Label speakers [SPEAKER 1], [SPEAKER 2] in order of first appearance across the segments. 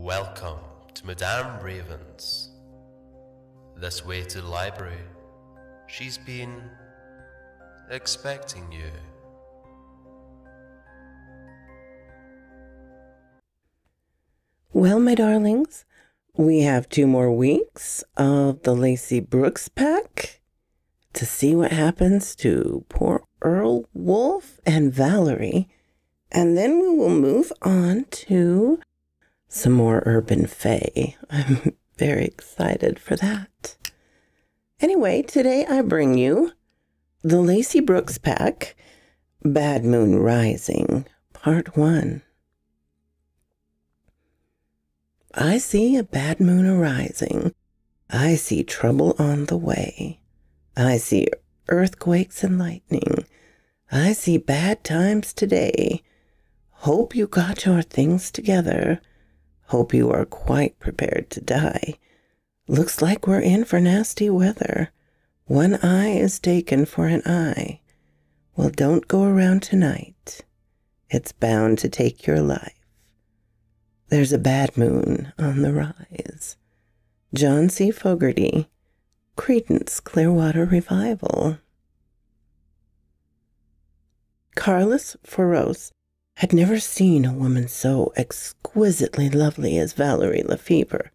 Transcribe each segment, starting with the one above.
[SPEAKER 1] Welcome to Madame Raven's. This way to the library. She's been expecting you.
[SPEAKER 2] Well, my darlings, we have 2 more weeks of the Lacy Brooks pack to see what happens to poor Earl Wolf and Valerie, and then we will move on to some more urban fae. I'm very excited for that. Anyway, today I bring you the Lacy Brooks pack, Bad Moon Rising, Part 1. I see a bad moon arising. I see trouble on the way. I see earthquakes and lightning. I see bad times today. Hope you got your things together. Hope you are quite prepared to die. Looks like we're in for nasty weather. One eye is taken for an eye. Well, don't go around tonight. It's bound to take your life. There's a bad moon on the rise. John C. Fogerty, Creedence Clearwater Revival. Carlos Foros had never seen a woman so exquisitely lovely as Valerie Lefebvre.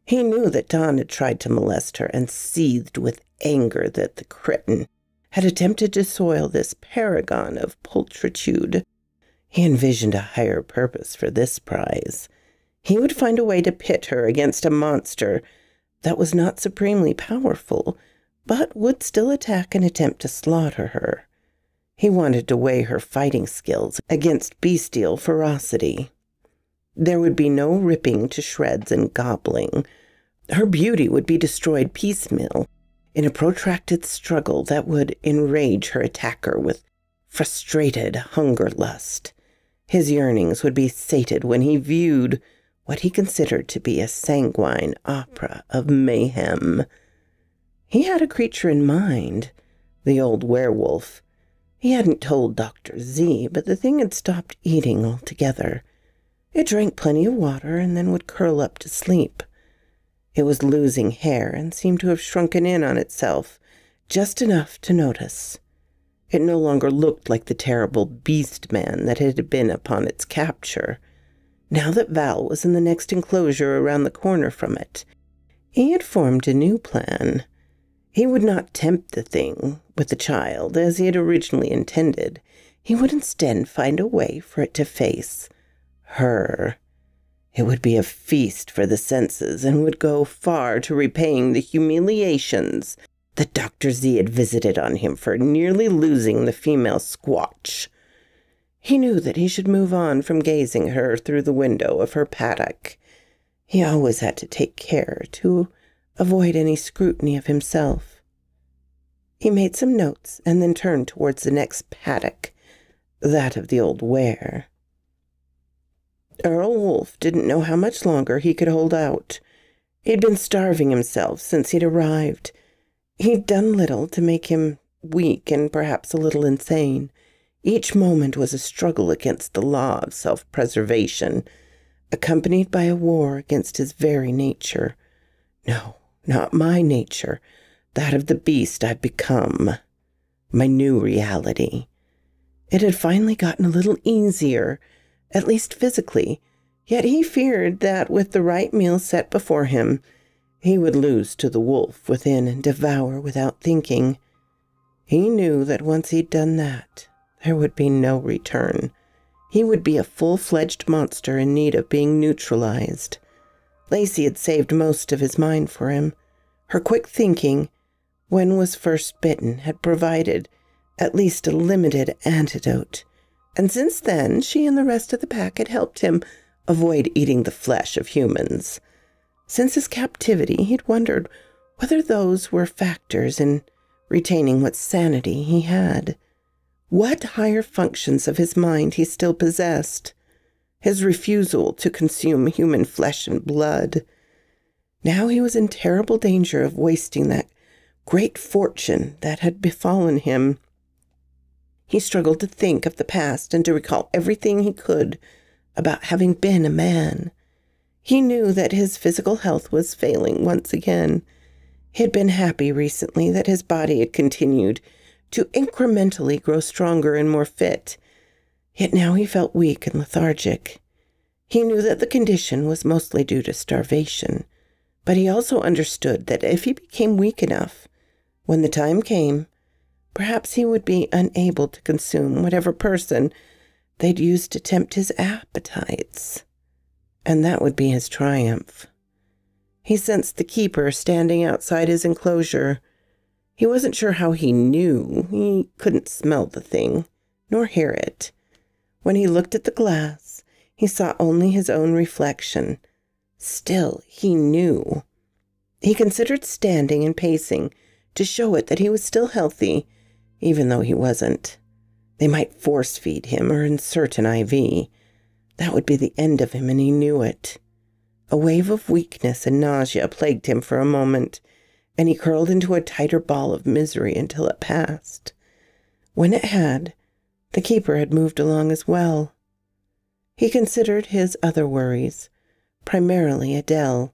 [SPEAKER 2] He knew that Don had tried to molest her and seethed with anger that the cretin had attempted to soil this paragon of pulchritude. He envisioned a higher purpose for this prize. He would find a way to pit her against a monster that was not supremely powerful, but would still attack and attempt to slaughter her. He wanted to weigh her fighting skills against bestial ferocity. There would be no ripping to shreds and gobbling. Her beauty would be destroyed piecemeal in a protracted struggle that would enrage her attacker with frustrated hunger lust. His yearnings would be sated when he viewed what he considered to be a sanguine opera of mayhem. He had a creature in mind, the old werewolf. He hadn't told Dr. Z, but the thing had stopped eating altogether. It drank plenty of water and then would curl up to sleep. It was losing hair and seemed to have shrunken in on itself, just enough to notice. It no longer looked like the terrible beast man that it had been upon its capture. Now that Val was in the next enclosure around the corner from it, he had formed a new plan. He would not tempt the thing with the child as he had originally intended. He would instead find a way for it to face her. It would be a feast for the senses and would go far to repaying the humiliations that Dr. Z had visited on him for nearly losing the female squatch. He knew that he should move on from gazing at her through the window of her paddock. He always had to take care to avoid any scrutiny of himself. He made some notes and then turned towards the next paddock, that of the old were. Earl Wolf didn't know how much longer he could hold out. He'd been starving himself since he'd arrived. He'd done little to make him weak and perhaps a little insane. Each moment was a struggle against the law of self-preservation, accompanied by a war against his very nature. No, not my nature, that of the beast I'd become. My new reality. It had finally gotten a little easier, at least physically, yet he feared that with the right meal set before him, he would lose to the wolf within and devour without thinking. He knew that once he'd done that, there would be no return. He would be a full-fledged monster in need of being neutralized. Lacy had saved most of his mind for him. Her quick thinking, when was first bitten, had provided at least a limited antidote, and since then she and the rest of the pack had helped him avoid eating the flesh of humans. Since his captivity, he'd wondered whether those were factors in retaining what sanity he had. What higher functions of his mind he still possessed. His refusal to consume human flesh and blood. Now he was in terrible danger of wasting that great fortune that had befallen him. He struggled to think of the past and to recall everything he could about having been a man. He knew that his physical health was failing once again. He had been happy recently that his body had continued to incrementally grow stronger and more fit, yet now he felt weak and lethargic. He knew that the condition was mostly due to starvation, but he also understood that if he became weak enough, when the time came, perhaps he would be unable to consume whatever person they'd used to tempt his appetites, and that would be his triumph. He sensed the keeper standing outside his enclosure. He wasn't sure how he knew. He couldn't smell the thing, nor hear it. When he looked at the glass, he saw only his own reflection. Still, he knew. He considered standing and pacing to show it that he was still healthy, even though he wasn't. They might force-feed him or insert an IV. That would be the end of him, and he knew it. A wave of weakness and nausea plagued him for a moment, and he curled into a tighter ball of misery until it passed. When it had, the keeper had moved along as well. He considered his other worries, primarily Adele.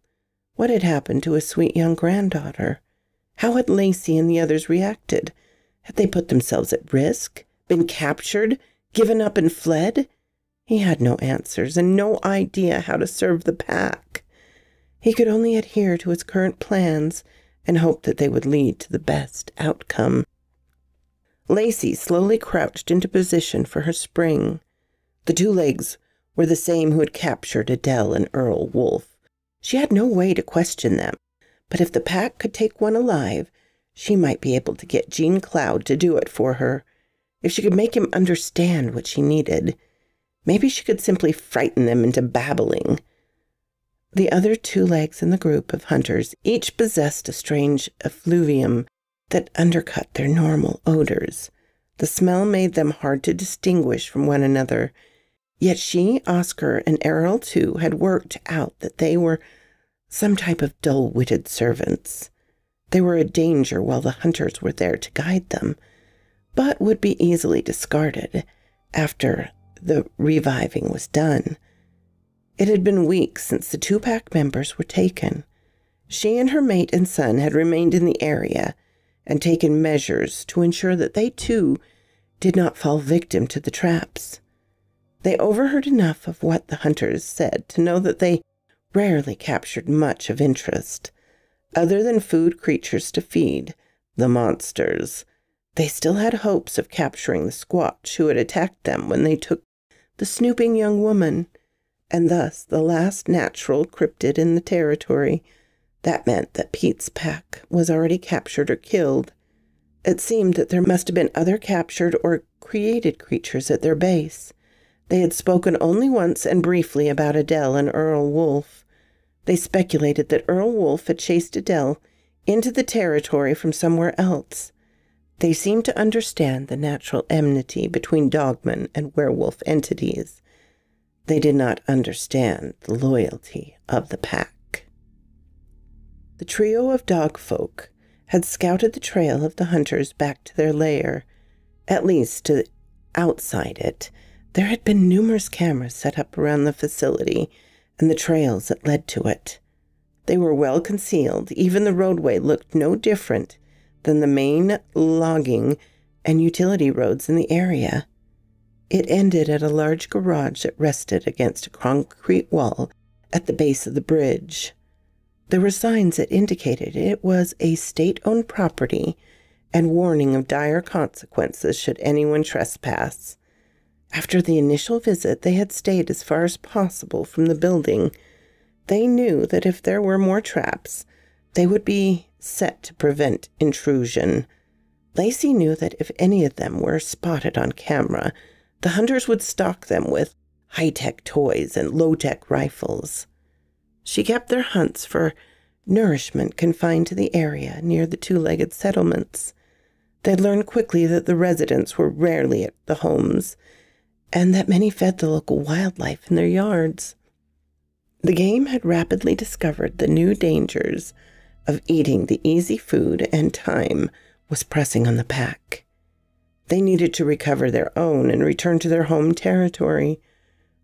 [SPEAKER 2] What had happened to his sweet young granddaughter? How had Lacy and the others reacted? Had they put themselves at risk, been captured, given up and fled? He had no answers and no idea how to serve the pack. He could only adhere to his current plans and hope that they would lead to the best outcome. Lacy slowly crouched into position for her spring. The two legs were the same who had captured Adele and Earl Wolf. She had no way to question them, but if the pack could take one alive, she might be able to get Jean Cloud to do it for her. If she could make him understand what she needed, maybe she could simply frighten them into babbling. The other two legs in the group of hunters each possessed a strange effluvium that undercut their normal odors. The smell made them hard to distinguish from one another, yet she, Oscar, and Errol, too, had worked out that they were some type of dull-witted servants. They were a danger while the hunters were there to guide them, but would be easily discarded after the reviving was done. It had been weeks since the two pack members were taken. She and her mate and son had remained in the area and taken measures to ensure that they, too, did not fall victim to the traps. They overheard enough of what the hunters said to know that they rarely captured much of interest. Other than food creatures to feed, the monsters, they still had hopes of capturing the Squatch who had attacked them when they took the snooping young woman, and thus the last natural cryptid in the territory. That meant that Pete's pack was already captured or killed. It seemed that there must have been other captured or created creatures at their base. They had spoken only once and briefly about Adele and Earl Wolf. They speculated that Earl Wolf had chased Adele into the territory from somewhere else. They seemed to understand the natural enmity between dogmen and werewolf entities. They did not understand the loyalty of the pack. The trio of dog folk had scouted the trail of the hunters back to their lair, at least to outside it. There had been numerous cameras set up around the facility and the trails that led to it. They were well concealed. Even the roadway looked no different than the main logging and utility roads in the area. It ended at a large garage that rested against a concrete wall at the base of the bridge. There were signs that indicated it was a state-owned property and warning of dire consequences should anyone trespass. After the initial visit, they had stayed as far as possible from the building. They knew that if there were more traps, they would be set to prevent intrusion. Lacy knew that if any of them were spotted on camera, the hunters would stalk them with high-tech toys and low-tech rifles. She kept their hunts for nourishment confined to the area near the two-legged settlements. They'd learned quickly that the residents were rarely at the homes, and that many fed the local wildlife in their yards. The game had rapidly discovered the new dangers of eating the easy food, and time was pressing on the pack. They needed to recover their own and return to their home territory.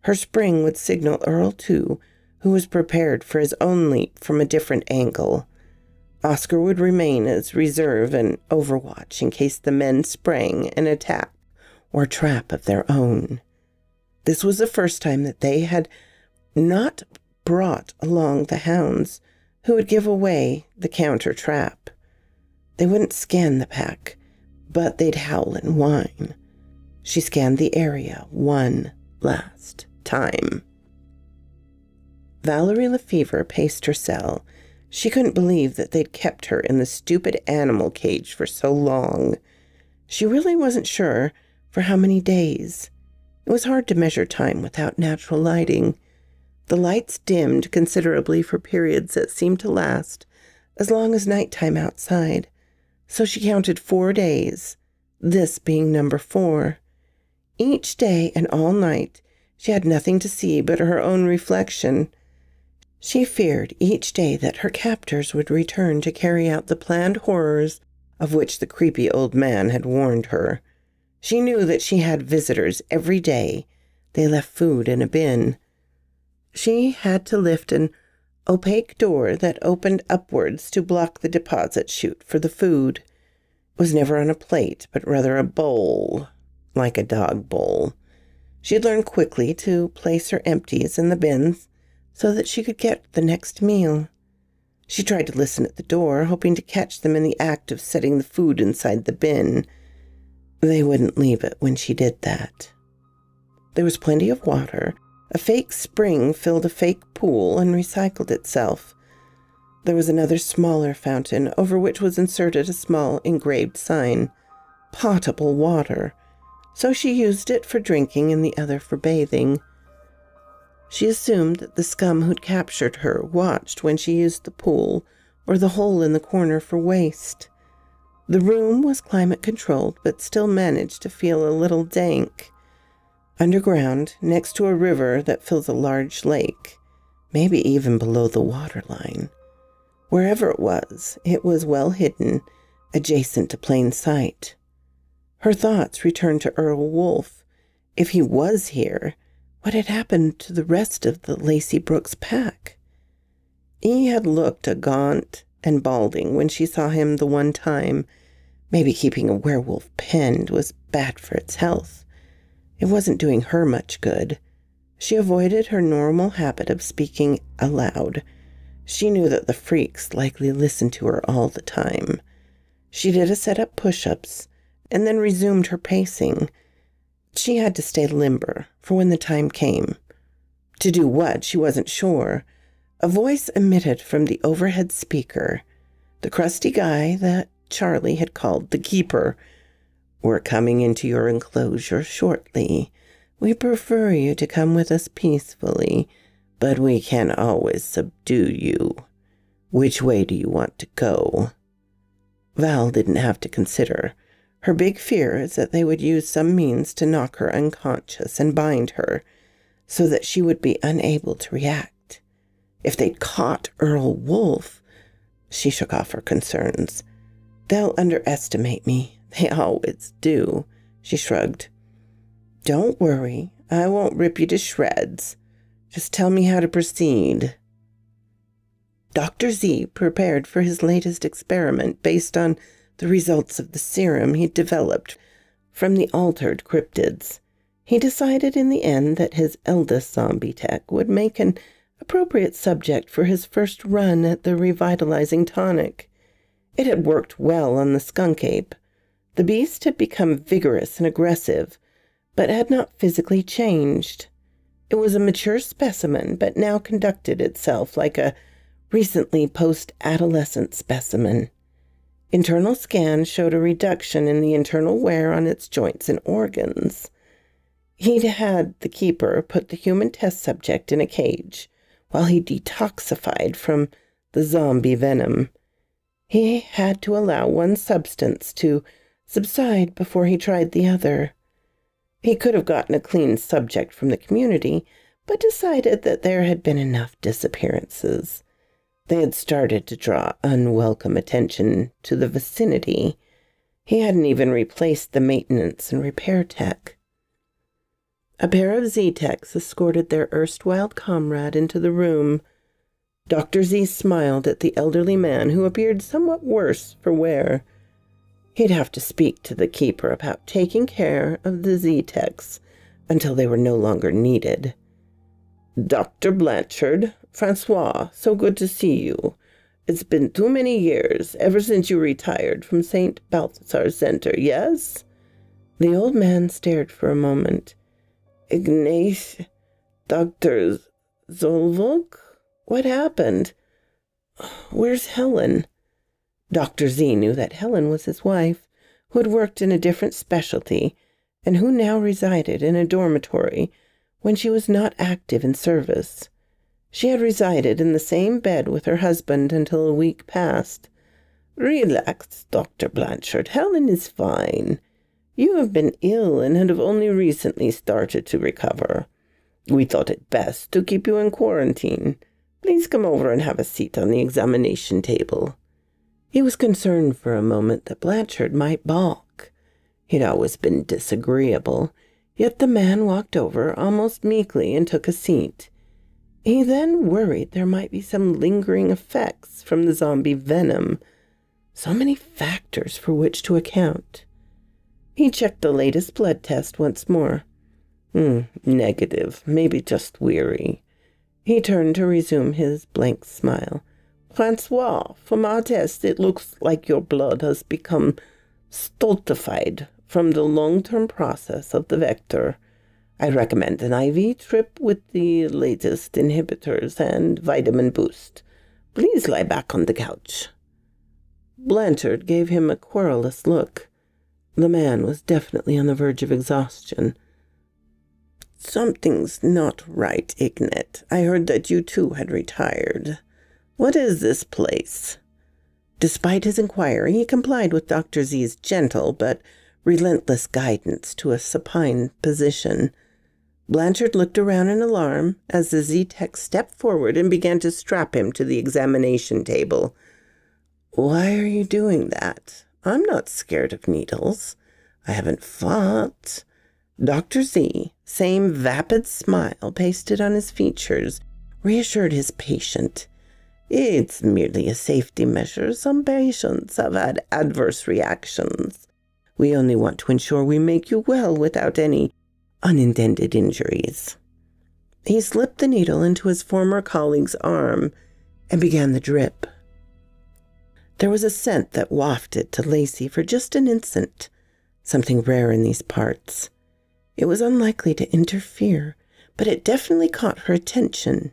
[SPEAKER 2] Her spring would signal Earl, too, who was prepared for his own leap from a different angle. Oscar would remain as reserve and overwatch in case the men sprang an attack or trap of their own. This was the first time that they had not brought along the hounds who would give away the counter trap. They wouldn't scan the pack, but they'd howl and whine. She scanned the area one last time. Valerie Lefevre paced her cell. She couldn't believe that they'd kept her in the stupid animal cage for so long. She really wasn't sure for how many days. It was hard to measure time without natural lighting. The lights dimmed considerably for periods that seemed to last as long as nighttime outside, so she counted 4 days, this being number 4. Each day and all night she had nothing to see but her own reflection. She feared each day that her captors would return to carry out the planned horrors of which the creepy old man had warned her. She knew that she had visitors every day. They left food in a bin. She had to lift an opaque door that opened upwards to block the deposit chute for the food. It was never on a plate, but rather a bowl, like a dog bowl. She had learned quickly to place her empties in the bins so that she could get the next meal. She tried to listen at the door, hoping to catch them in the act of setting the food inside the bin. They wouldn't leave it when she did that. There was plenty of water. A fake spring filled a fake pool and recycled itself. There was another smaller fountain over which was inserted a small engraved sign, "Potable water," so she used it for drinking and the other for bathing. She assumed that the scum who'd captured her watched when she used the pool or the hole in the corner for waste. The room was climate-controlled, but still managed to feel a little dank. Underground, next to a river that fills a large lake, maybe even below the waterline. Wherever it was well hidden, adjacent to plain sight. Her thoughts returned to Earl Wolf. If he was here, what had happened to the rest of the Lacy Brooks pack? He had looked a gaunt and balding when she saw him the one time. Maybe keeping a werewolf penned was bad for its health. It wasn't doing her much good. She avoided her normal habit of speaking aloud. She knew that the freaks likely listened to her all the time. She did a set of push-ups and then resumed her pacing. She had to stay limber for when the time came. To do what, she wasn't sure. A voice emitted from the overhead speaker. The crusty guy that Charlie had called the keeper. "We're coming into your enclosure shortly. We prefer you to come with us peacefully, but we can't always subdue you. Which way do you want to go?" Val didn't have to consider. Her big fear is that they would use some means to knock her unconscious and bind her, so that she would be unable to react. If they'd caught Earl Wolf, she shook off her concerns. "They'll underestimate me. They always do," she shrugged. "Don't worry. I won't rip you to shreds. Just tell me how to proceed." Dr. Z prepared for his latest experiment based on the results of the serum he'd developed from the altered cryptids. He decided in the end that his eldest zombie tech would make an appropriate subject for his first run at the revitalizing tonic. It had worked well on the skunk ape. The beast had become vigorous and aggressive, but had not physically changed. It was a mature specimen, but now conducted itself like a recently post-adolescent specimen. Internal scans showed a reduction in the internal wear on its joints and organs. He'd had the keeper put the human test subject in a cage while he detoxified from the zombie venom. He had to allow one substance to subside before he tried the other. He could have gotten a clean subject from the community, but decided that there had been enough disappearances. They had started to draw unwelcome attention to the vicinity. He hadn't even replaced the maintenance and repair tech. A pair of Z-Techs escorted their erstwhile comrade into the room. Dr. Z smiled at the elderly man, who appeared somewhat worse for wear. He'd have to speak to the keeper about taking care of the Z-Techs until they were no longer needed. "Dr. Blanchard, Francois, so good to see you. It's been too many years, ever since you retired from St. Balthasar Center, yes?" The old man stared for a moment. "Ignace, Dr. Zolvok? What happened? Where's Helen?" Dr. Z knew that Helen was his wife, who had worked in a different specialty, and who now resided in a dormitory when she was not active in service. She had resided in the same bed with her husband until a week past. "Relax, Dr. Blanchard. Helen is fine. You have been ill and have only recently started to recover. We thought it best to keep you in quarantine. Please come over and have a seat on the examination table." He was concerned for a moment that Blanchard might balk. He'd always been disagreeable, yet the man walked over almost meekly and took a seat. He then worried there might be some lingering effects from the zombie venom. So many factors for which to account. He checked the latest blood test once more. Negative, maybe just weary. He turned to resume his blank smile. "Francois, from our test, it looks like your blood has become stultified from the long-term process of the vector. I recommend an IV trip with the latest inhibitors and vitamin boost. Please lie back on the couch." Blanchard gave him a querulous look. The man was definitely on the verge of exhaustion. "Something's not right, Ignat. I heard that you too had retired. What is this place?" Despite his inquiry, he complied with Dr. Z's gentle but relentless guidance to a supine position. Blanchard looked around in alarm as the Z-Tech stepped forward and began to strap him to the examination table. "Why are you doing that? I'm not scared of needles. I haven't fought." Dr. Z, same vapid smile pasted on his features, reassured his patient. "It's merely a safety measure. Some patients have had adverse reactions. We only want to ensure we make you well without any unintended injuries." He slipped the needle into his former colleague's arm and began the drip. There was a scent that wafted to Lacy for just an instant, something rare in these parts. It was unlikely to interfere, but it definitely caught her attention.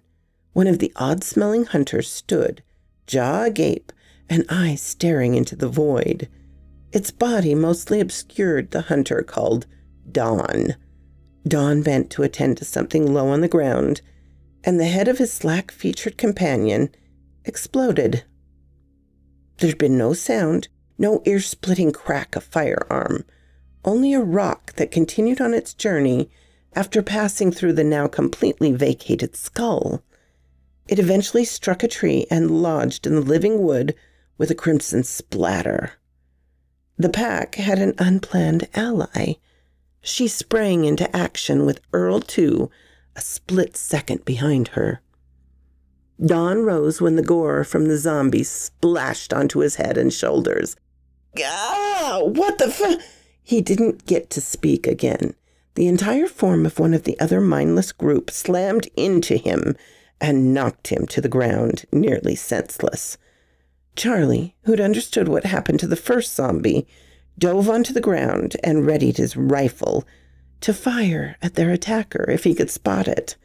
[SPEAKER 2] One of the odd-smelling hunters stood, jaw agape and eyes staring into the void. Its body mostly obscured the hunter called Don. Don bent to attend to something low on the ground, and the head of his slack-featured companion exploded. There'd been no sound, no ear-splitting crack of firearm, only a rock that continued on its journey after passing through the now completely vacated skull. It eventually struck a tree and lodged in the living wood with a crimson splatter. The pack had an unplanned ally. She sprang into action with Earl 2 a split second behind her. Don rose when the gore from the zombie splashed onto his head and shoulders. "Ah, what the He didn't get to speak again. The entire form of one of the other mindless group slammed into him and knocked him to the ground, nearly senseless. Charlie, who'd understood what happened to the first zombie, dove onto the ground and readied his rifle to fire at their attacker if he could spot it.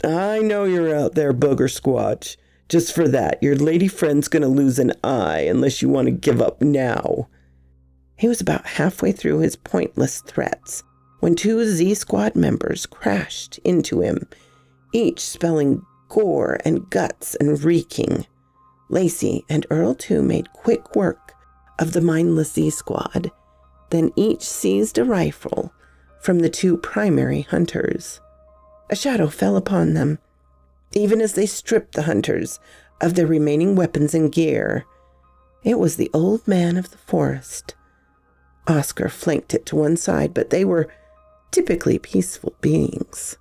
[SPEAKER 2] "I know you're out there, Booger Squatch. Just for that, your lady friend's gonna lose an eye unless you want to give up now." He was about halfway through his pointless threats when 2 Z-Squad members crashed into him, each spelling gore and guts and reeking. Lacy and Earl 2 made quick work of the mindless Z-Squad, then each seized a rifle from the 2 primary hunters. A shadow fell upon them, even as they stripped the hunters of their remaining weapons and gear. It was the old man of the forest. Oscar flanked it to one side, but they were typically peaceful beings.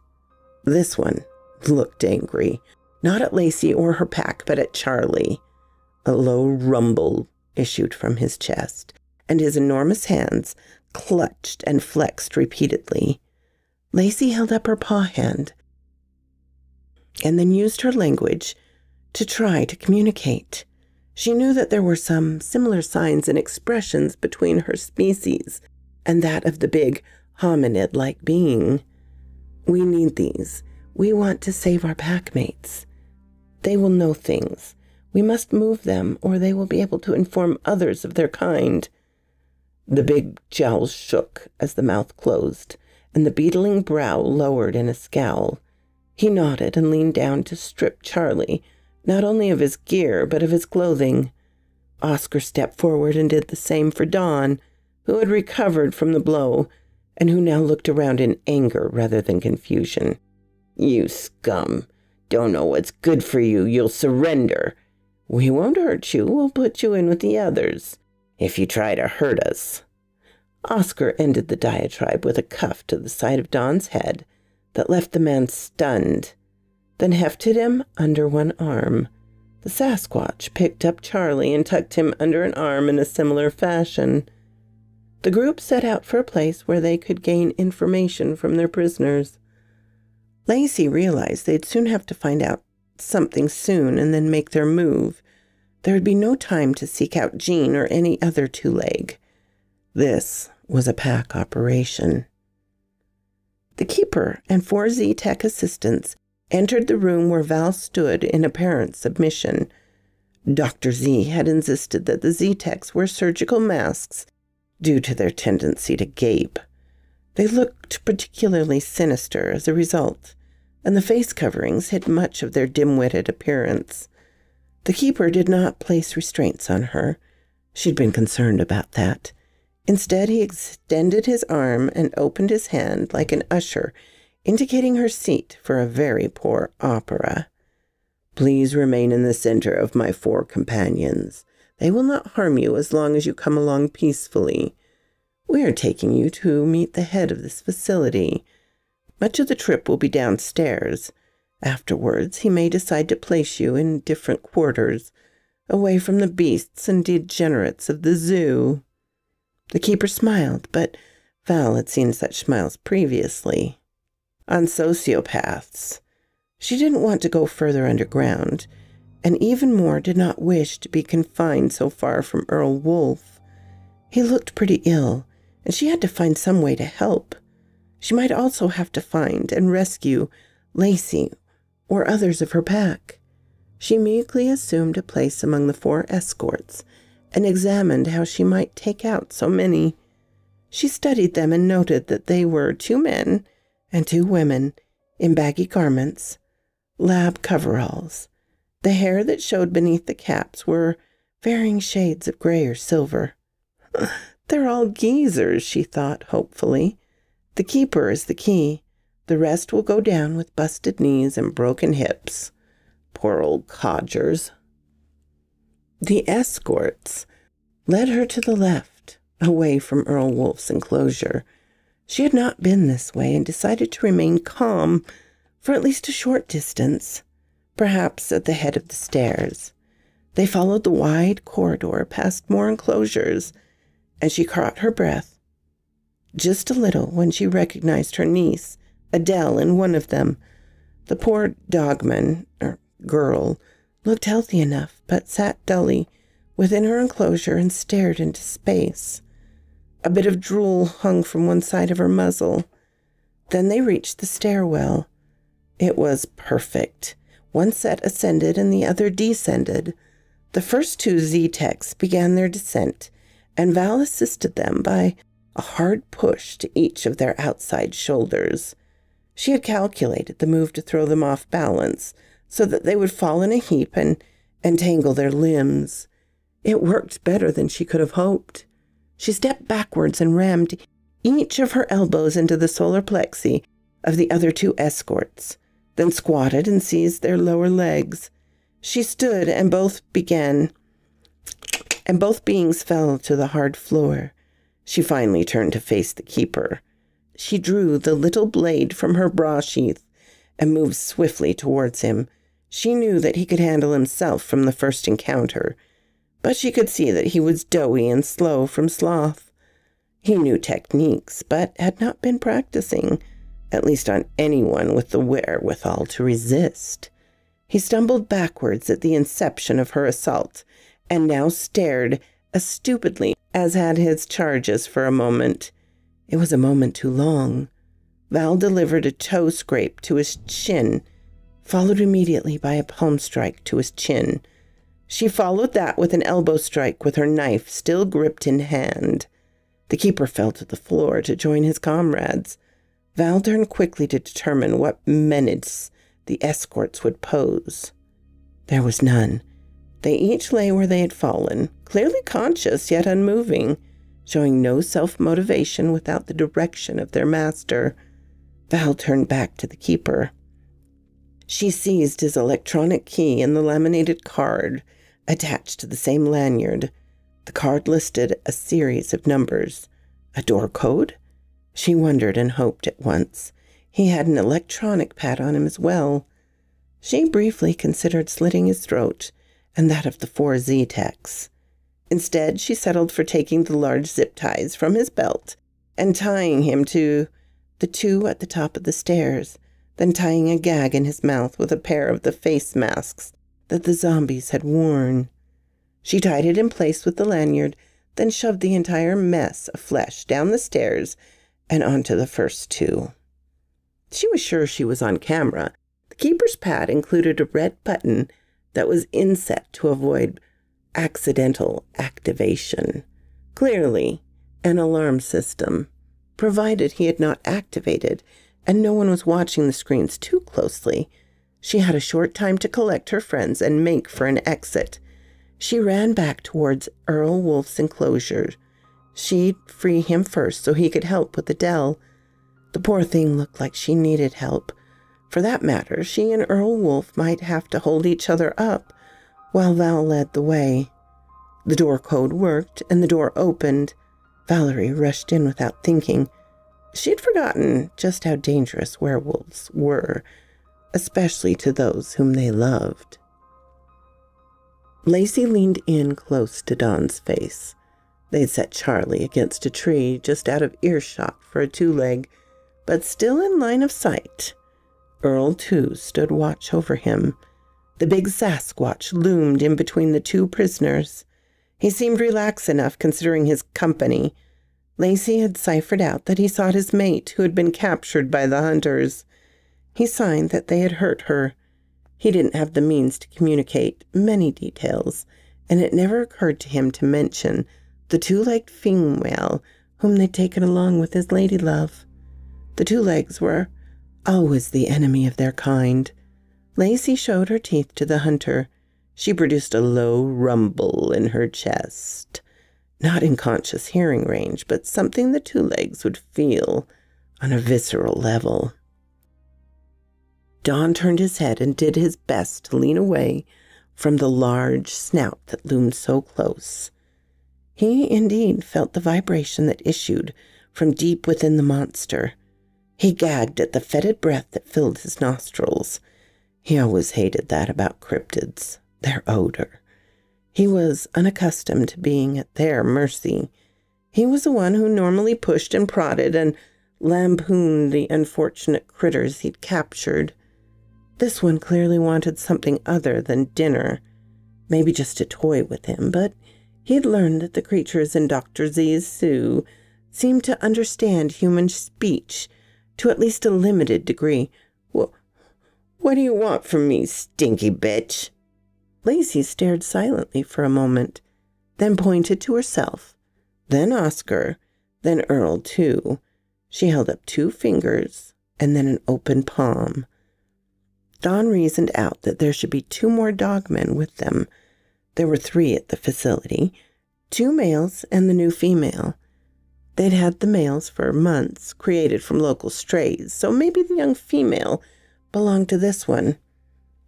[SPEAKER 2] This one looked angry, not at Lacy or her pack, but at Charlie. A low rumble issued from his chest, and his enormous hands clutched and flexed repeatedly. Lacy held up her paw hand and then used her language to try to communicate. She knew that there were some similar signs and expressions between her species and that of the big hominid-like being. We need these. We want to save our packmates. They will know things. We must move them, or they will be able to inform others of their kind. The big jowls shook as the mouth closed, and the beetling brow lowered in a scowl. He nodded and leaned down to strip Charlie, not only of his gear, but of his clothing. Oscar stepped forward and did the same for Dawn, who had recovered from the blow, and who now looked around in anger rather than confusion. "You scum! Don't know what's good for you. You'll surrender. We won't hurt you. We'll put you in with the others if you try to hurt us." Oscar ended the diatribe with a cuff to the side of Don's head that left the man stunned, then hefted him under one arm. The Sasquatch picked up Charlie and tucked him under an arm in a similar fashion. The group set out for a place where they could gain information from their prisoners. Lacy realized they'd soon have to find out something soon and then make their move. There would be no time to seek out Jean or any other two-leg. This was a pack operation. The keeper and 4 Z-Tech assistants entered the room where Val stood in apparent submission. Dr. Z had insisted that the Z-Techs wear surgical masks due to their tendency to gape. They looked particularly sinister as a result, and the face coverings hid much of their dim-witted appearance. The keeper did not place restraints on her. She'd been concerned about that. Instead, he extended his arm and opened his hand like an usher, indicating her seat for a very poor opera. "Please remain in the center of my 4 companions. They will not harm you as long as you come along peacefully. We are taking you to meet the head of this facility. Much of the trip will be downstairs. Afterwards, he may decide to place you in different quarters, away from the beasts and degenerates of the zoo." The keeper smiled, but Val had seen such smiles previously. On sociopaths. She didn't want to go further underground, and even more did not wish to be confined so far from Earl Wolf. He looked pretty ill, and she had to find some way to help. She might also have to find and rescue Lacy or others of her pack. She meekly assumed a place among the 4 escorts and examined how she might take out so many. She studied them and noted that they were 2 men and 2 women in baggy garments, lab coveralls. The hair that showed beneath the caps were varying shades of gray or silver. "They're all geezers," she thought hopefully. "The keeper is the key. The rest will go down with busted knees and broken hips. Poor old codgers." The escorts led her to the left, away from Earl Wolf's enclosure. She had not been this way and decided to remain calm for at least a short distance, perhaps at the head of the stairs. They followed the wide corridor past more enclosures, and she caught her breath just a little when she recognized her niece, Adele, in one of them. The poor dogman, or girl, looked healthy enough, but sat dully within her enclosure and stared into space. A bit of drool hung from one side of her muzzle. Then they reached the stairwell. It was perfect. One set ascended and the other descended. The first 2 Z-Techs began their descent, and Val assisted them by a hard push to each of their outside shoulders. She had calculated the move to throw them off balance so that they would fall in a heap and entangle their limbs. It worked better than she could have hoped. She stepped backwards and rammed each of her elbows into the solar plexi of the other 2 escorts, then squatted and seized their lower legs. She stood, and both beings fell to the hard floor. She finally turned to face the keeper. she drew the little blade from her bra sheath and moved swiftly towards him. She knew that he could handle himself from the first encounter, but she could see that he was doughy and slow from sloth. He knew techniques, but had not been practicing, at least on anyone with the wherewithal to resist. He stumbled backwards at the inception of her assault, and now stared as stupidly as had his charges for a moment. It was a moment too long. Val delivered a toe scrape to his shin, followed immediately by a palm strike to his chin. She followed that with an elbow strike with her knife still gripped in hand. The keeper fell to the floor to join his comrades. Val turned quickly to determine what menace the escorts would pose. There was none. They each lay where they had fallen, clearly conscious yet unmoving, showing no self-motivation without the direction of their master. Val turned back to the keeper. She seized his electronic key and the laminated card attached to the same lanyard. The card listed a series of numbers. A door code? She wondered and hoped at once. He had an electronic pad on him as well. She briefly considered slitting his throat and that of the 4Z techs. Instead, she settled for taking the large zip ties from his belt and tying him to the two at the top of the stairs, then tying a gag in his mouth with a pair of the face masks that the zombies had worn. She tied it in place with the lanyard, then shoved the entire mess of flesh down the stairs and onto the first two. She was sure she was on camera. The keeper's pad included a red button that was inset to avoid accidental activation. Clearly, an alarm system, provided he had not activated and no one was watching the screens too closely. She had a short time to collect her friends and make for an exit. She ran back towards Earl Wolf's enclosure. She'd free him first so he could help with Adele. The poor thing looked like she needed help. For that matter, she and Earl Wolf might have to hold each other up while Val led the way. The door code worked, and the door opened. Valerie rushed in without thinking. She'd forgotten just how dangerous werewolves were, especially to those whom they loved. Lacy leaned in close to Dawn's face. They'd set Charlie against a tree just out of earshot for a two-leg, but still in line of sight. Earl, too, stood watch over him. The big Sasquatch loomed in between the two prisoners. He seemed relaxed enough considering his company. Lacy had ciphered out that he sought his mate who had been captured by the hunters. He signed that they had hurt her. He didn't have the means to communicate many details, and it never occurred to him to mention the two-legged female whom they'd taken along with his lady-love. The two legs were always the enemy of their kind. Lacy showed her teeth to the hunter. She produced a low rumble in her chest. Not in conscious hearing range, but something the two legs would feel on a visceral level. Don turned his head and did his best to lean away from the large snout that loomed so close. He indeed felt the vibration that issued from deep within the monster. He gagged at the fetid breath that filled his nostrils. He always hated that about cryptids, their odor. He was unaccustomed to being at their mercy. He was the one who normally pushed and prodded and lampooned the unfortunate critters he'd captured. This one clearly wanted something other than dinner, maybe just a toy with him, but he'd learned that the creatures in Dr. Z's zoo seemed to understand human speech to at least a limited degree. What do you want from me, stinky bitch?" Lacy stared silently for a moment, then pointed to herself, then Oscar, then Earl, too. She held up 2 fingers and then an open palm. Dawn reasoned out that there should be 2 more dogmen with them. There were 3 at the facility, 2 males and the new female. They'd had the males for months, created from local strays, so maybe the young female belonged to this one.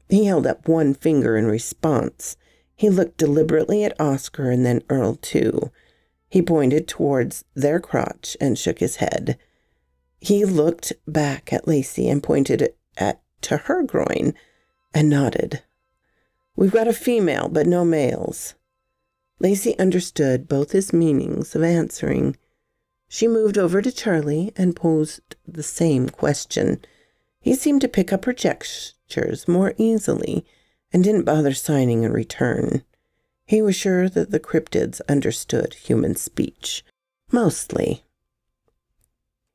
[SPEAKER 2] He held up 1 finger in response. He looked deliberately at Oscar and then Earl, too. He pointed towards their crotch and shook his head. He looked back at Lacy and pointed to her groin and nodded. We've got a female, but no males. Lacy understood both his meanings of answering. She moved over to Charlie and posed the same question. He seemed to pick up her gestures more easily and didn't bother signing in return. He was sure that the cryptids understood human speech. Mostly.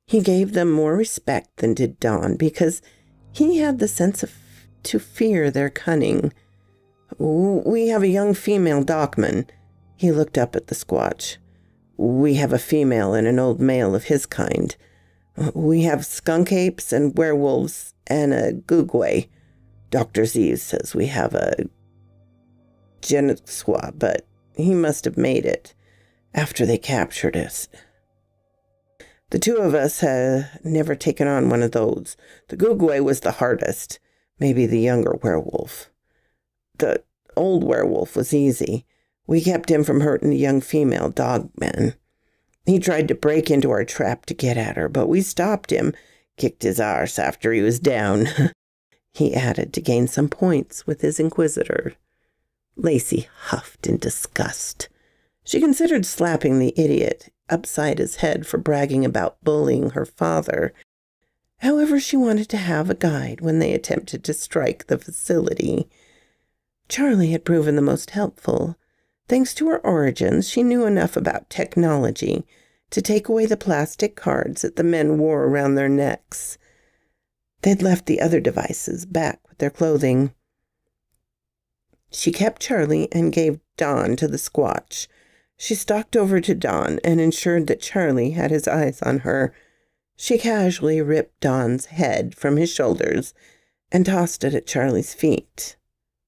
[SPEAKER 2] He gave them more respect than did Dawn because he had the sense to fear their cunning. We have a young female dockman. He looked up at the Squatch. We have a female and an old male of his kind. We have skunk apes and werewolves and a googway. Dr. Zeev says we have a Geneswa, but he must have made it after they captured us. The two of us have never taken on one of those. The googway was the hardest, maybe the younger werewolf. The old werewolf was easy. We kept him from hurting the young female dogman. He tried to break into our trap to get at her, but we stopped him, kicked his arse after he was down. He added to gain some points with his inquisitor. Lacy huffed in disgust. She considered slapping the idiot upside his head for bragging about bullying her father. However, she wanted to have a guide when they attempted to strike the facility. Charlie had proven the most helpful. Thanks to her origins, she knew enough about technology to take away the plastic cards that the men wore around their necks. They'd left the other devices back with their clothing. She kept Charlie and gave Dawn to the Squatch. She stalked over to Dawn and ensured that Charlie had his eyes on her. She casually ripped Dawn's head from his shoulders and tossed it at Charlie's feet.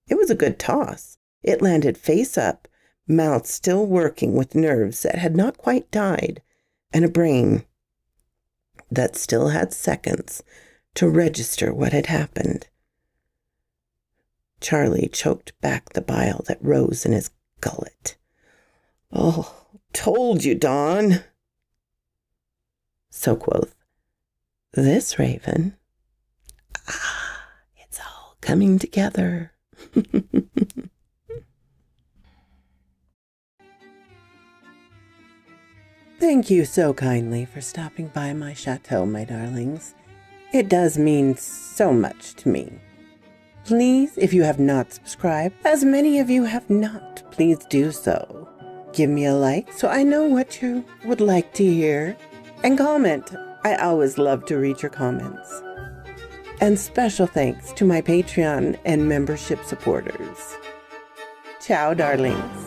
[SPEAKER 2] It was a good toss. It landed face up, mouth still working with nerves that had not quite died, and a brain that still had seconds to register what had happened. Charlie choked back the bile that rose in his gullet. "Oh, told you, Dawn." So quoth this raven, it's all coming together." Thank you so kindly for stopping by my chateau, my darlings. It does mean so much to me. Please, if you have not subscribed, as many of you have not, please do so. Give me a like so I know what you would like to hear. And comment. I always love to read your comments. And special thanks to my Patreon and membership supporters. Ciao, darlings.